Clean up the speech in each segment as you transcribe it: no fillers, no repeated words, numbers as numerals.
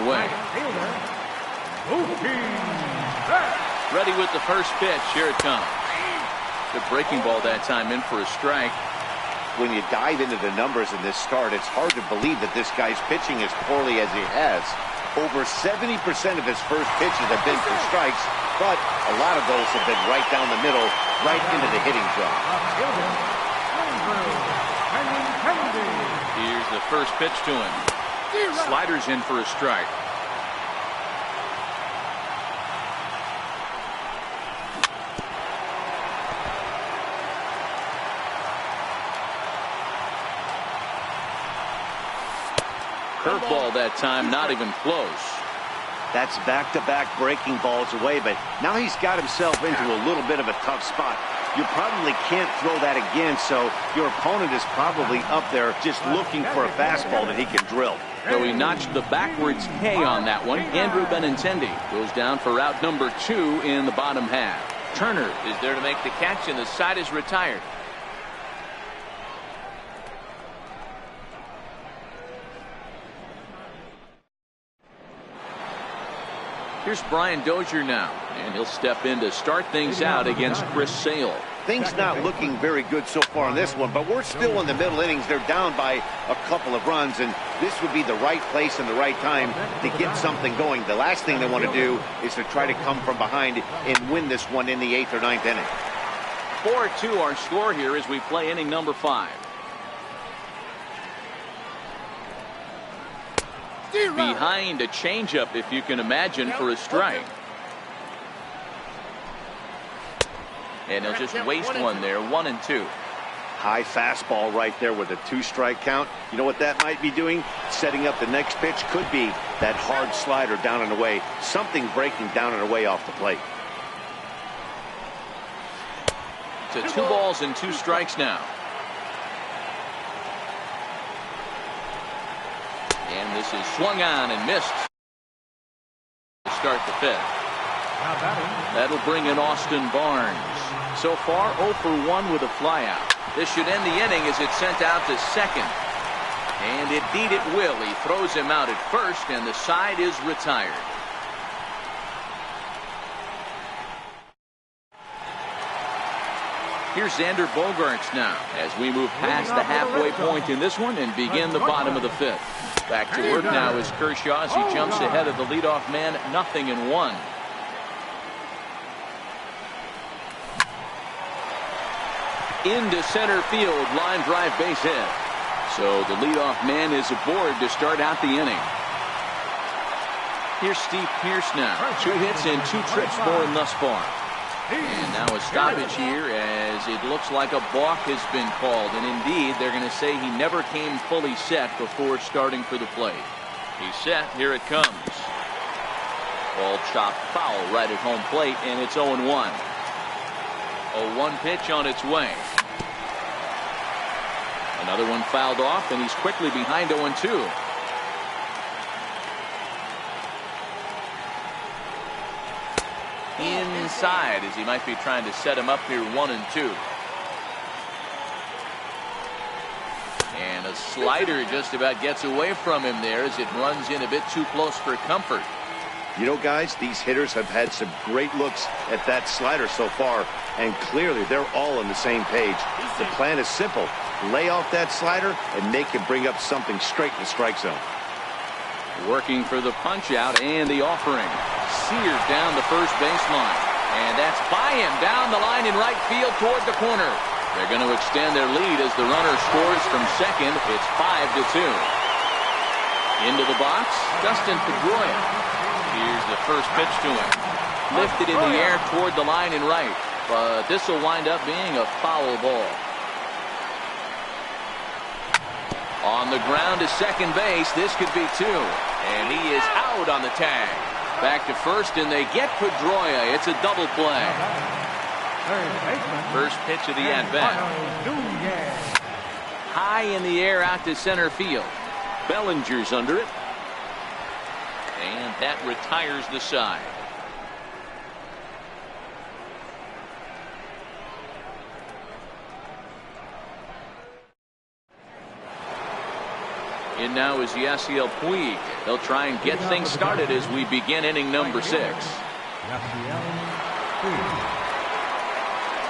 away. Ready with the first pitch. Here it comes. The breaking ball that time in for a strike. When you dive into the numbers in this start, it's hard to believe that this guy's pitching as poorly as he has. Over 70% of his first pitches have been for strikes, but a lot of those have been right down the middle, right into the hitting zone. Here's the first pitch to him. Sliders in for a strike. Curveball that time, not even close. That's back-to-back breaking balls away, but now he's got himself into a little bit of a tough spot. You probably can't throw that again, so your opponent is probably up there just looking for a fastball that he can drill. So he notched the backwards K on that one. Andrew Benintendi goes down for route number 2 in the bottom half. Turner is there to make the catch, and the side is retired. Here's Brian Dozier now, and he'll step in to start things out against Chris Sale. Things not looking very good so far in this one, but we're still in the middle innings. They're down by a couple of runs, and this would be the right place and the right time to get something going. The last thing they want to do is to try to come from behind and win this one in the 8th or 9th inning. 4-2 our score here as we play inning number 5. Behind a changeup, if you can imagine, for a strike. And he'll just waste one there. 1-2. High fastball right there with a 2-strike count. You know what that might be doing? Setting up the next pitch. Could be that hard slider down and away. Something breaking down and away off the plate. To 2 balls and 2 strikes now. And this is swung on and missed to start the 5th. That'll bring in Austin Barnes. So far 0 for 1 with a flyout. This should end the inning as it's sent out to second. And indeed it will. He throws him out at first, and the side is retired. Here's Xander Bogaerts now as we move past the halfway point in this one and begin the bottom of the 5th. Back to work now is Kershaw as he jumps ahead of the leadoff man, 0-1. Into center field, line drive base hit. So the leadoff man is aboard to start out the inning. Here's Steve Pearce now. 2 hits and 2 trips for him thus far. And now a stoppage here as it looks like a balk has been called. And indeed, they're going to say he never came fully set before starting for the plate. He's set. Here it comes. Ball chopped foul right at home plate, and it's 0-1. A 1 pitch on its way. Another one fouled off, and he's quickly behind 0-2. Inside as he might be trying to set him up here, 1-2. And a slider just about gets away from him there as it runs in a bit too close for comfort. You know, guys, these hitters have had some great looks at that slider so far, and clearly they're all on the same page. The plan is simple. Lay off that slider and make him bring up something straight in the strike zone. Working for the punch out and the offering. Seared down the first baseline. And that's by him down the line in right field toward the corner. They're going to extend their lead as the runner scores from second. It's 5-2. Into the box, Dustin Pedroia. Here's the first pitch to him. Lifted in the air toward the line in right. But this will wind up being a foul ball. On the ground to second base. This could be 2. And he is out on the tag. Back to first, and they get Pedroia. It's a double play. First pitch of the at-bat. High in the air out to center field. Bellinger's under it. And that retires the side. In now is Yasiel Puig. They'll try and get things started as we begin inning number 6.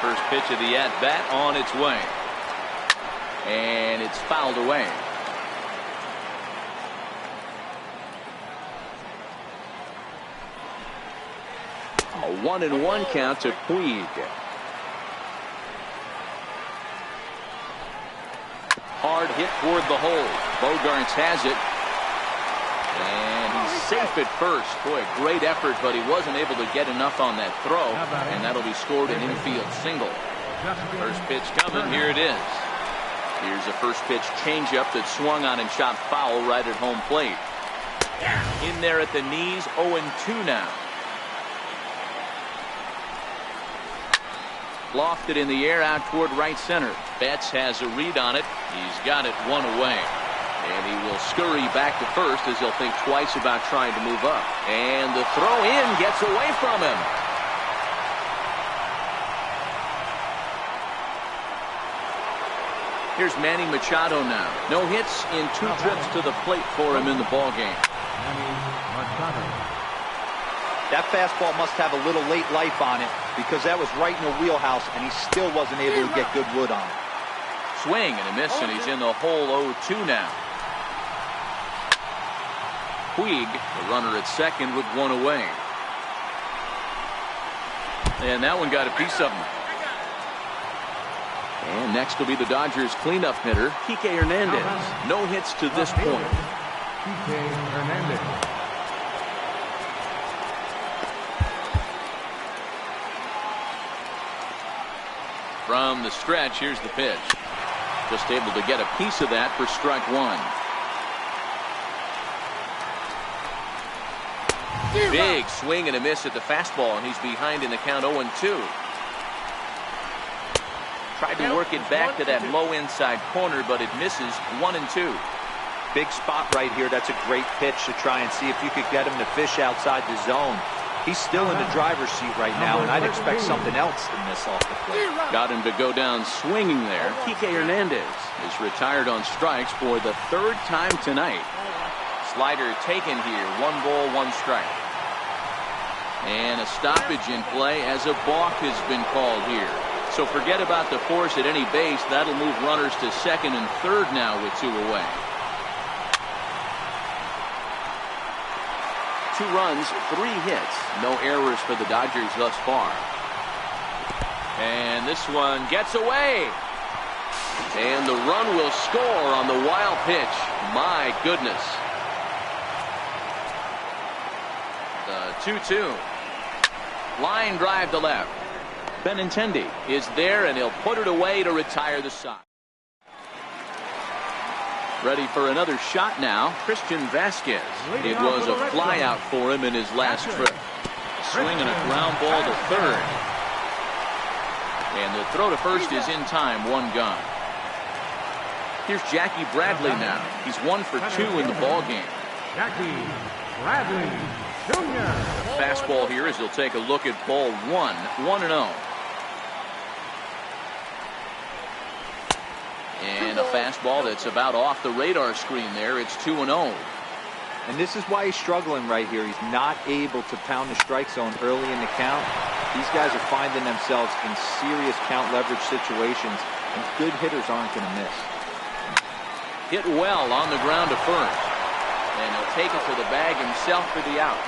First pitch of the at-bat on its way. And it's fouled away. A 1-1 count to Puig. Hard hit toward the hole. Bogarts has it. And he's safe at first. Boy, great effort, but he wasn't able to get enough on that throw. And that'll be scored an infield single. First pitch coming. Here it is. Here's a first pitch changeup that swung on and shot foul right at home plate. In there at the knees, 0-2 now. Lofted in the air out toward right center. Betts has a read on it. He's got it one away. And he will scurry back to first as he'll think twice about trying to move up. And the throw in gets away from him. Here's Manny Machado now. No hits in 2 trips to the plate for him in the ballgame. That fastball must have a little late life on it because that was right in the wheelhouse and he still wasn't able to get good wood on it. Swing and a miss, and he's in the hole 0-2 now. Puig, the runner at second with one away. And that one got a piece of him. And next will be the Dodgers cleanup hitter, Kike Hernandez. No hits to this point. Kike Hernandez. From the stretch, here's the pitch. Just able to get a piece of that for strike 1. Big swing and a miss at the fastball, and he's behind in the count 0-2. Tried to work it back to that low inside corner, but it misses. 1-2. Big spot right here. That's a great pitch to try and see if you could get him to fish outside the zone. He's still in the driver's seat right now, and I'd expect something else to miss off the plate. Got him to go down swinging there. Kike Hernandez is retired on strikes for the 3rd time tonight. Slider taken here. 1 ball, 1 strike. And a stoppage in play as a balk has been called here. So forget about the force at any base. That'll move runners to second and third now with 2 away. 2 runs, 3 hits. No errors for the Dodgers thus far. And this one gets away. And the run will score on the wild pitch. My goodness. The 2-2. Line drive to left. Benintendi is there, and he'll put it away to retire the side. Ready for another shot now, Christian Vasquez. It was a flyout for him in his last trip. Swinging a ground ball to third. And the throw to first is in time, 1 gone. Here's Jackie Bradley now. He's 1 for 2 in the ballgame. Jackie Bradley Jr. Fastball here as he'll take a look at ball 1, 1-0. And a fastball that's about off the radar screen there. It's 2-0. And this is why he's struggling right here. He's not able to pound the strike zone early in the count. These guys are finding themselves in serious count leverage situations, and good hitters aren't going to miss. Hit well on the ground to first. And he'll take it to the bag himself for the out.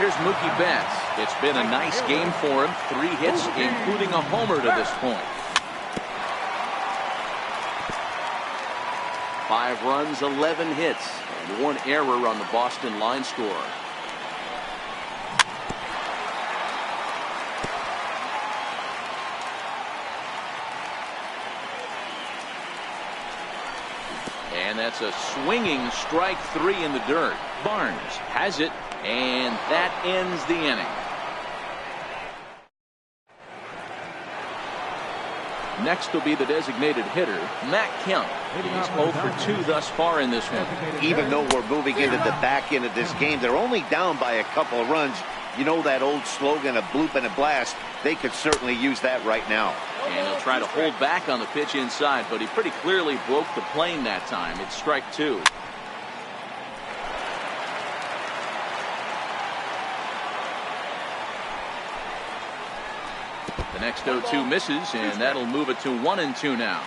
Here's Mookie Betts. It's been a nice game for him. 3 hits, including a homer to this point. 5 runs, 11 hits, and 1 error on the Boston line score. And that's a swinging strike 3 in the dirt. Barnes has it, and that ends the inning. Next will be the designated hitter, Matt Kemp. He's 0 for 2 thus far in this one. Even though we're moving into the back end of this game, they're only down by a couple of runs. You know that old slogan, a bloop and a blast? They could certainly use that right now. And he'll try to hold back on the pitch inside, but he pretty clearly broke the plane that time. It's strike two. The next 0-2 misses, and that'll move it to 1-2 now.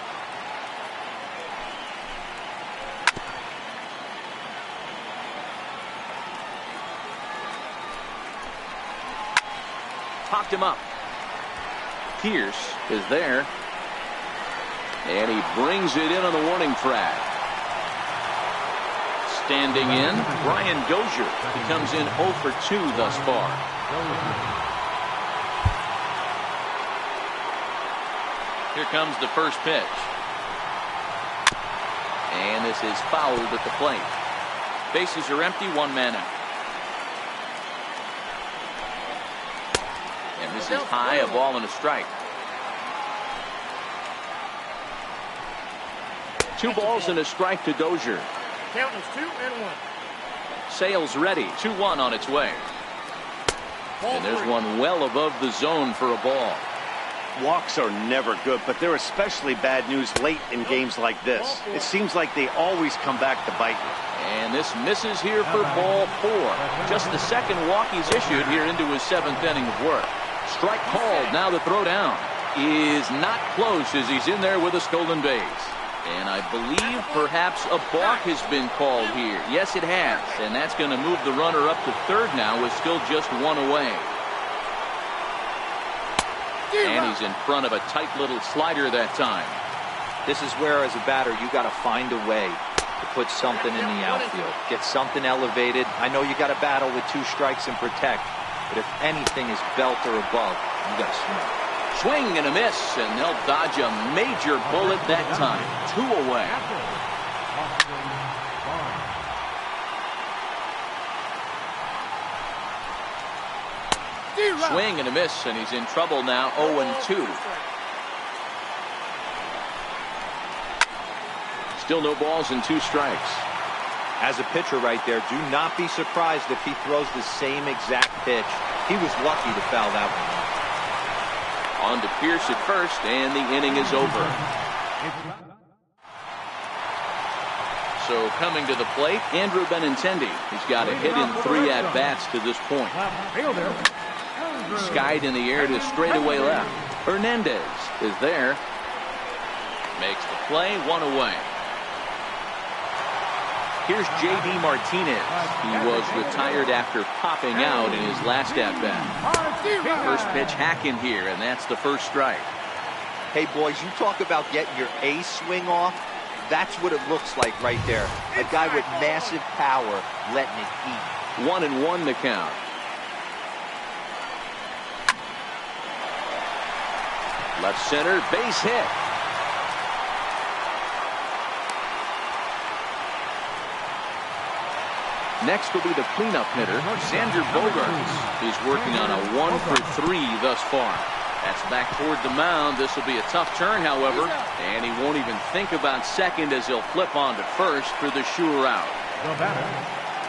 Popped him up. Pierce is there. And he brings it in on the warning track. Standing in, Brian Dozier. He comes in 0 for 2 thus far. Here comes the first pitch. And this is fouled at the plate. Bases are empty, 1 man out. And this is high, a ball and a strike. 2 balls and a strike to Dozier. Count is 2-1. Sales ready. 2-1 on its way. And there's one well above the zone for a ball. Walks are never good, but they're especially bad news late in games like this. It seems like they always come back to bite you. And this misses here for ball 4. Just the second walk he's issued here into his 7th inning of work. Strike called. Now the throw down is not close as he's in there with a stolen base. And I believe perhaps a balk has been called here. Yes, it has. And that's going to move the runner up to third now with still just 1 away. And he's in front of a tight little slider that time. This is where, as a batter, you got to find a way to put something in the outfield. Get something elevated. I know you got to battle with 2 strikes and protect. But if anything is belt or above, you got to swing. Swing and a miss, and they'll dodge a major bullet that time. 2 away. Swing and a miss, and he's in trouble now. 0-2. Still no balls and 2 strikes. As a pitcher right there, do not be surprised if he throws the same exact pitch. He was lucky to foul that one. On to Pierce at first, and the inning is over. So coming to the plate, Andrew Benintendi. He's got a hit in 3 at-bats to this point. Skied in the air to straightaway left. Hernandez is there. Makes the play, 1 away. Here's J.D. Martinez. He was retired after popping out in his last at-bat. First pitch hacking here, and that's the first strike. Hey, boys, you talk about getting your ace swing off. That's what it looks like right there. A guy with massive power letting it eat. 1-1 the count. Left center, base hit. Next will be the cleanup hitter, Xander Bogaerts. He's working on a 1 for 3 thus far. That's back toward the mound. This will be a tough turn, however, and he won't even think about second as he'll flip on to first for the sure out.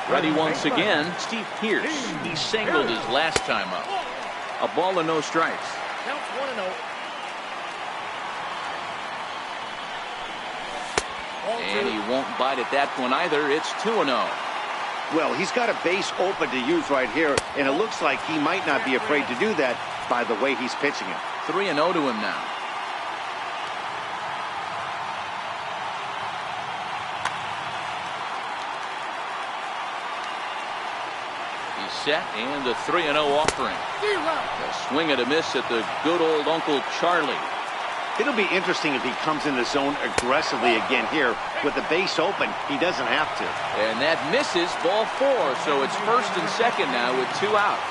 Ready once again, Steve Pierce. He singled his last time up. A ball and no strikes. Counts 1-0. And he won't bite at that one either. It's 2-0. Well, he's got a base open to use right here, and it looks like he might not be afraid to do that by the way he's pitching it. 3-0 to him now. He's set, and the 3-0 offering. A swing and a miss at the good old Uncle Charlie. It'll be interesting if he comes in the zone aggressively again here. With the base open, he doesn't have to. And that misses, ball 4. So it's first and second now with 2 out.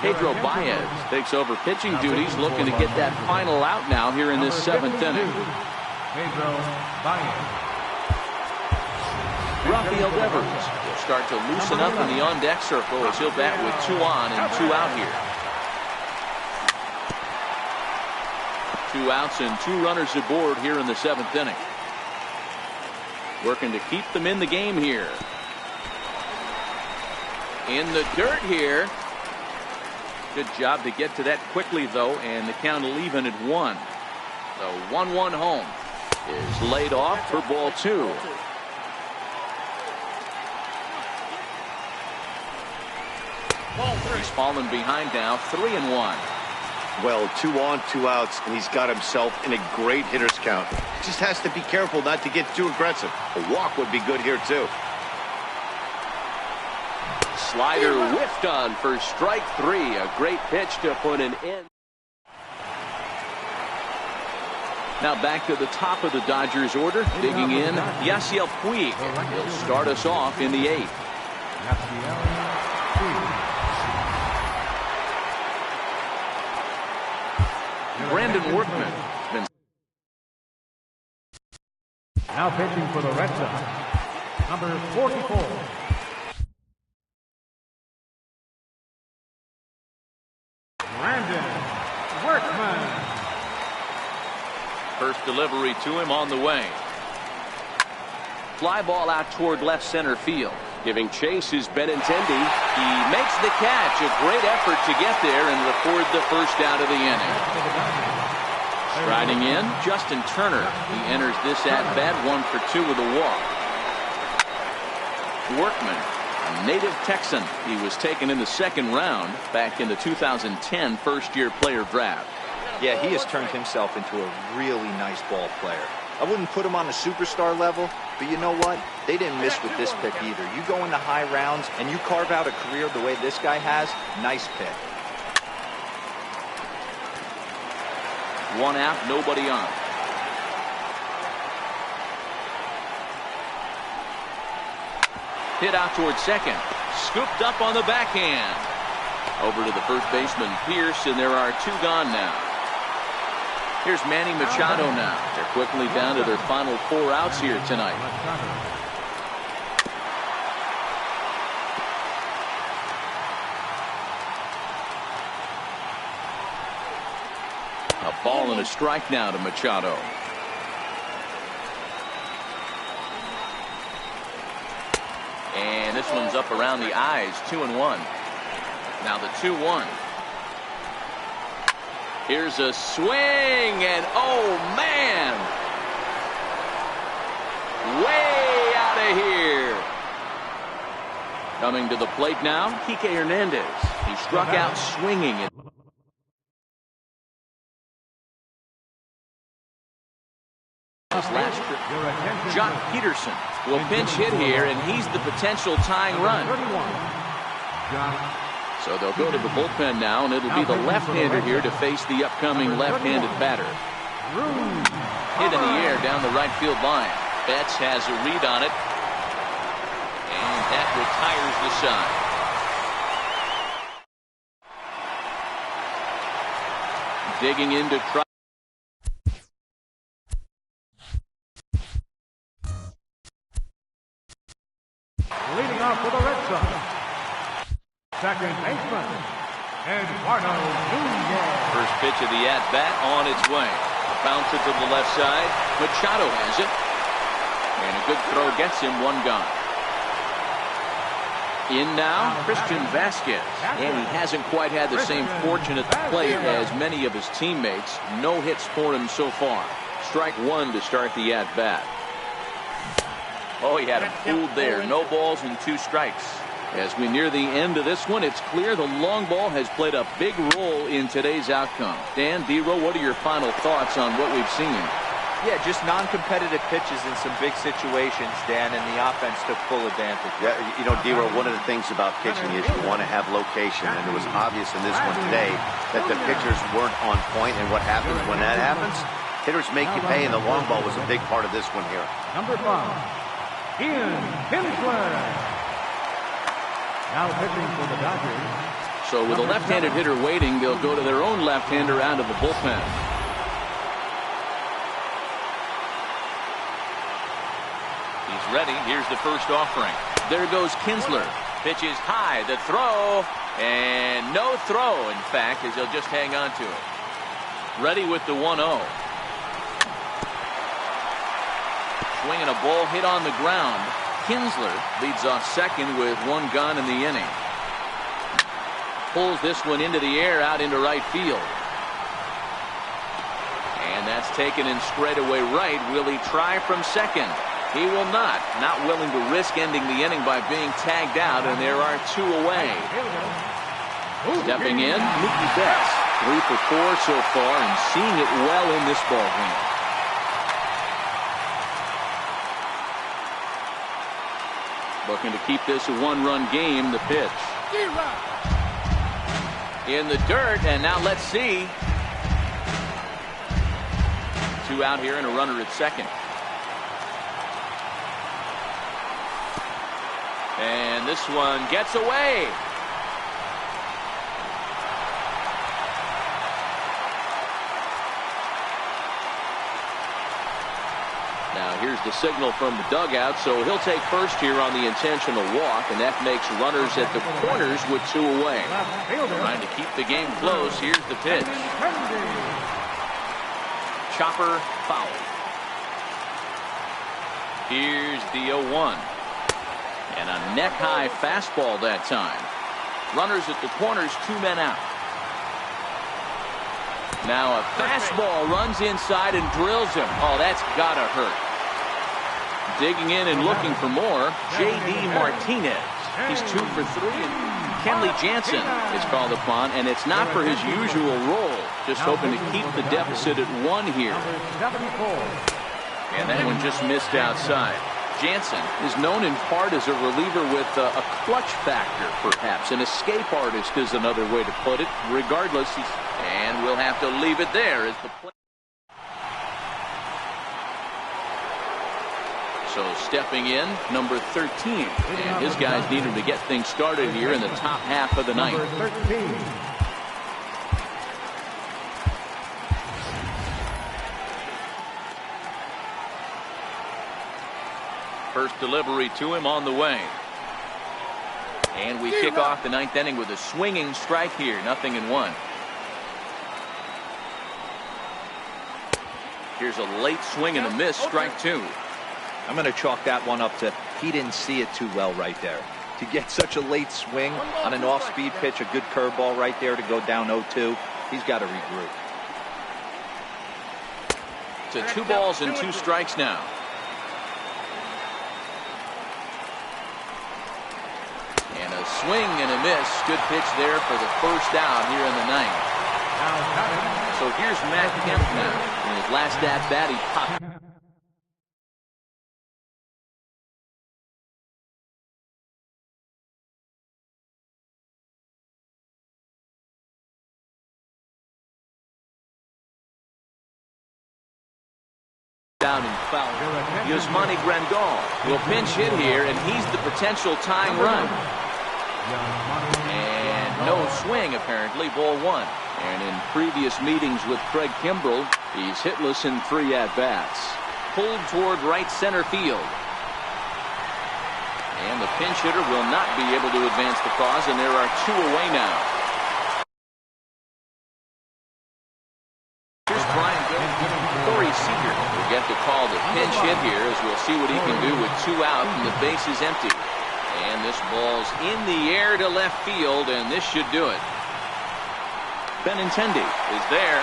Pedro Baez takes over pitching duties, looking to get that final out now here in this 7th inning. Pedro Baez. Rafael Devers will start to loosen up in the on-deck circle as he'll bat with 2 on and 2 out here. 2 outs and 2 runners aboard here in the 7th inning. working to keep them in the game here. In the dirt here. Good job to get to that quickly, though, and the count will even at 1. The 1-1 home is laid off for ball 2. He's fallen behind now, 3-1. Well, 2 on, 2 outs, and he's got himself in a great hitter's count. Just has to be careful not to get too aggressive. A walk would be good here, too. Slider whiffed on for strike 3. A great pitch to put an end. Now back to the top of the Dodgers order. Digging in, Yasiel Puig. He'll start us off in the 8th. Brandon Workman. Now pitching for the Red Sox, number 44. Brandon Workman. First delivery to him on the way. Fly ball out toward left center field. Giving chase is Benintendi. He makes the catch. A great effort to get there and record the first out of the inning. Striding in, Justin Turner. He enters this at-bat 1 for 2 with a walk. Workman, a native Texan. He was taken in the 2nd round back in the 2010 first-year player draft. Yeah, he has turned himself into a really nice ball player. I wouldn't put him on a superstar level, but you know what? They didn't miss with this pick either. You go into high rounds and you carve out a career the way this guy has, nice pick. 1 out, nobody on. Hit out towards second. Scooped up on the backhand. Over to the first baseman, Pierce, and there are 2 gone now. Here's Manny Machado now. They're quickly down to their final 4 outs here tonight. A ball and a strike now to Machado. And this one's up around the eyes, 2-1. Now the 2-1. Here's a swing, and oh man, way out of here. Coming to the plate now, Kike Hernandez. He struck out swinging it. His last trip. Jock Peterson will pinch hit here, and he's the potential tying run. So they'll go to the bullpen now, and it'll be the left-hander here to face the upcoming left-handed batter. Hit in the air down the right field line. Betts has a read on it, and that retires the side. Digging in to try. Leading off for the Red Sox, second baseman, Eduardo Nunez. First pitch of the at-bat on its way. Bounce it to the left side. Machado has it. And a good throw gets him 1 gone. In now, Christian Vasquez. And he hasn't quite had the same fortune at the plate as many of his teammates. No hits for him so far. Strike 1 to start the at-bat. Oh, he had him fooled there. No balls and 2 strikes. As we near the end of this one, it's clear the long ball has played a big role in today's outcome. Dan, D-Row, what are your final thoughts on what we've seen? Yeah, just non-competitive pitches in some big situations, Dan, and the offense took full advantage. Yeah, you know, D-Row, one of the things about pitching is you want to have location, and it was obvious in this one today that the pitchers weren't on point, and what happens when that happens? Hitters make you pay, and the long ball was a big part of this one here. Number 5, Ian Kinsler. Now pitching for the Dodgers. So with a left-handed hitter waiting, they'll go to their own left-hander out of the bullpen. He's ready. Here's the first offering. There goes Kinsler. Pitch is high. The throw. And no throw, in fact, as he'll just hang on to it. Ready with the 1-0. Swinging a ball hit on the ground. Kinsler leads off second with one gone in the inning. Pulls this one into the air out into right field. And that's taken in straightaway right. Will he try from second? He will not. Not willing to risk ending the inning by being tagged out, and there are two away. Stepping in, Mookie Betts. 3 for 4 so far and seeing it well in this ball game. Looking to keep this a one-run game. The pitch. In the dirt, and now let's see. 2 out here and a runner at second. And this one gets away. Now here's the signal from the dugout, so he'll take first here on the intentional walk, and that makes runners at the corners with 2 away. Trying to keep the game close. Here's the pitch. Chopper foul. Here's the 0-1. And a neck-high fastball that time. Runners at the corners, 2 men out. Now a fastball runs inside and drills him. Oh, that's gotta hurt. Digging in and looking for more, J.D. Martinez. He's 2 for 3. Kenley Jansen is called upon, and it's not for his usual role. Just hoping to keep the deficit at 1 here. And that one just missed outside. Jansen is known in part as a reliever with a clutch factor, perhaps. An escape artist is another way to put it. Regardless, and we'll have to leave it there as the play. So stepping in, number 13. And his guys need him to get things started here in the top half of the ninth. First delivery to him on the way. And we kick off the 9th inning with a swinging strike here. 0-1. Here's a late swing and a miss. Strike 2. I'm going to chalk that one up to he didn't see it too well right there. To get such a late swing on an off-speed pitch, a good curveball right there to go down 0-2, he's got to regroup. To 2 balls and 2 strikes now. And a swing and a miss. Good pitch there for the first out here in the 9th. So here's Matt Kemp now. In his last at-bat, he popped. Down and foul. Yasmani Grandal will pinch hit here, and he's the potential tying run. And no swing, apparently. Ball 1. And in previous meetings with Craig Kimbrell, he's hitless in 3 at-bats. Pulled toward right center field. And the pinch hitter will not be able to advance the cause, and there are 2 away now. Here's Brian Corey Seager will get the call to pinch hit here, as we'll see what he can do with 2 out and the base is empty. And this ball's in the air to left field, and this should do it. Benintendi is there,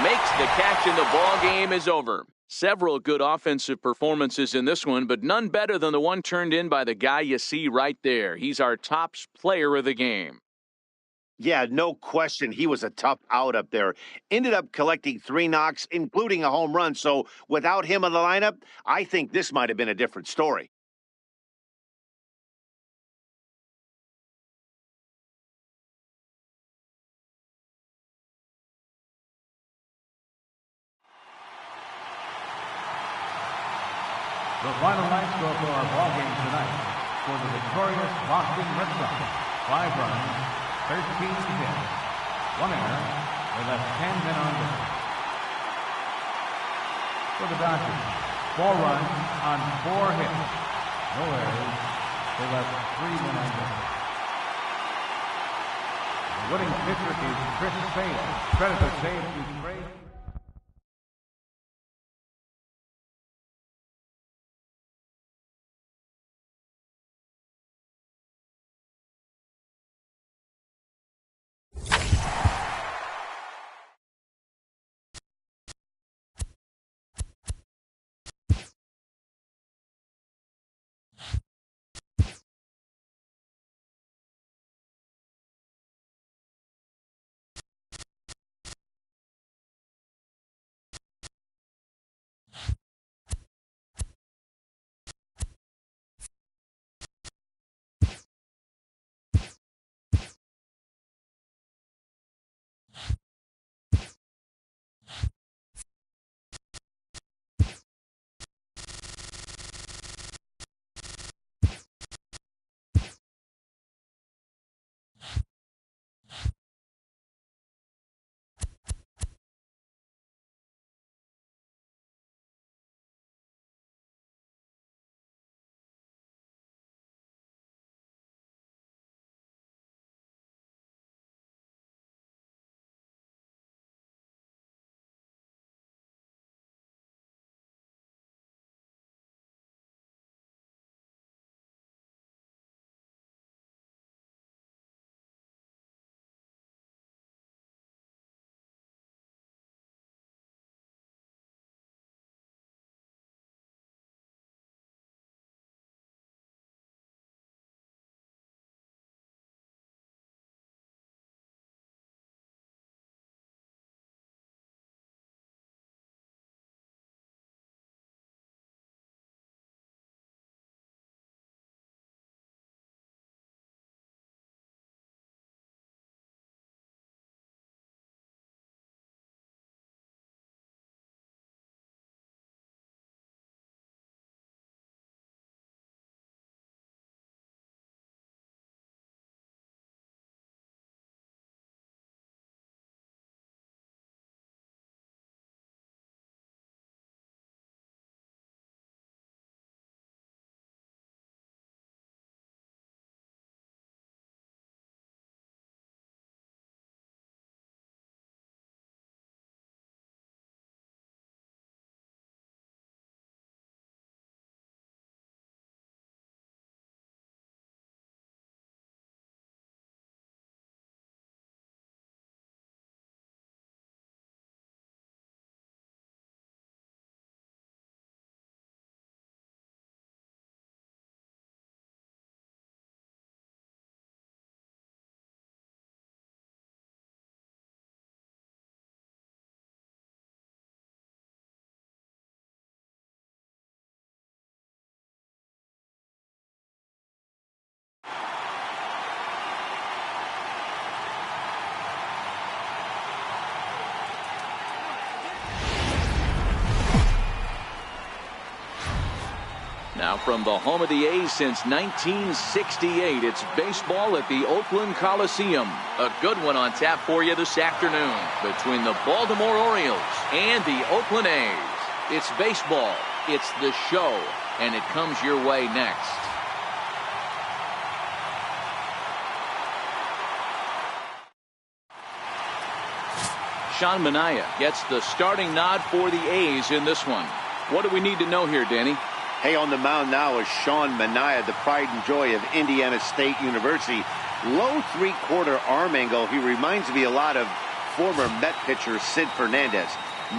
makes the catch, and the ball game is over. Several good offensive performances in this one, but none better than the one turned in by the guy you see right there. He's our top player of the game. Yeah, no question. He was a tough out up there. Ended up collecting 3 knocks, including a home run. So without him in the lineup, I think this might have been a different story. The final line score for our ball game tonight. For the victorious Boston Red Sox, 5 runs, 13 hits, 1 error. They left 10 men on base. For the Dodgers, 4 runs on 4 hits, no errors. They left 3 men on base. The winning pitcher is Chris Sale. Credit to Sale to Trey. Now from the home of the A's since 1968, it's baseball at the Oakland Coliseum. A good one on tap for you this afternoon between the Baltimore Orioles and the Oakland A's. It's baseball, it's the show, and it comes your way next. Sean Manaea gets the starting nod for the A's in this one. What do we need to know here, Danny? Hey, on the mound now is Sean Manaea, the pride and joy of Indiana State University. Low three-quarter arm angle. He reminds me a lot of former Met pitcher Sid Fernandez.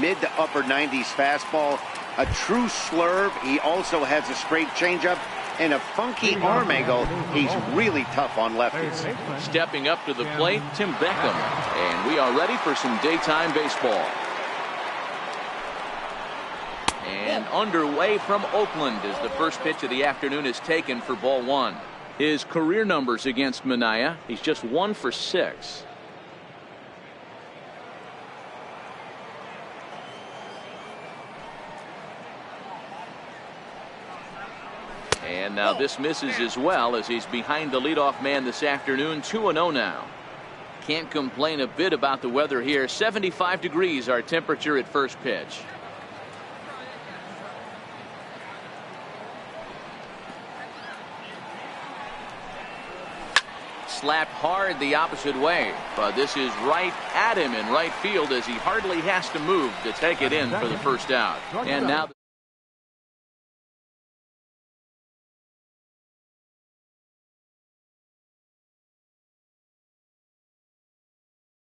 Mid to upper 90s fastball, a true slurve. He also has a straight changeup and a funky arm angle. He's really tough on lefties. Stepping up to the plate, Tim Beckham. And we are ready for some daytime baseball. And underway from Oakland as the first pitch of the afternoon is taken for ball one. His career numbers against Manaea, he's just 1 for 6. And now this misses as well as he's behind the leadoff man this afternoon. 2-0 now. Can't complain a bit about the weather here. 75 degrees our temperature at first pitch. Slapped hard the opposite way, but this is right at him in right field as he hardly has to move to take it in for the first out. And now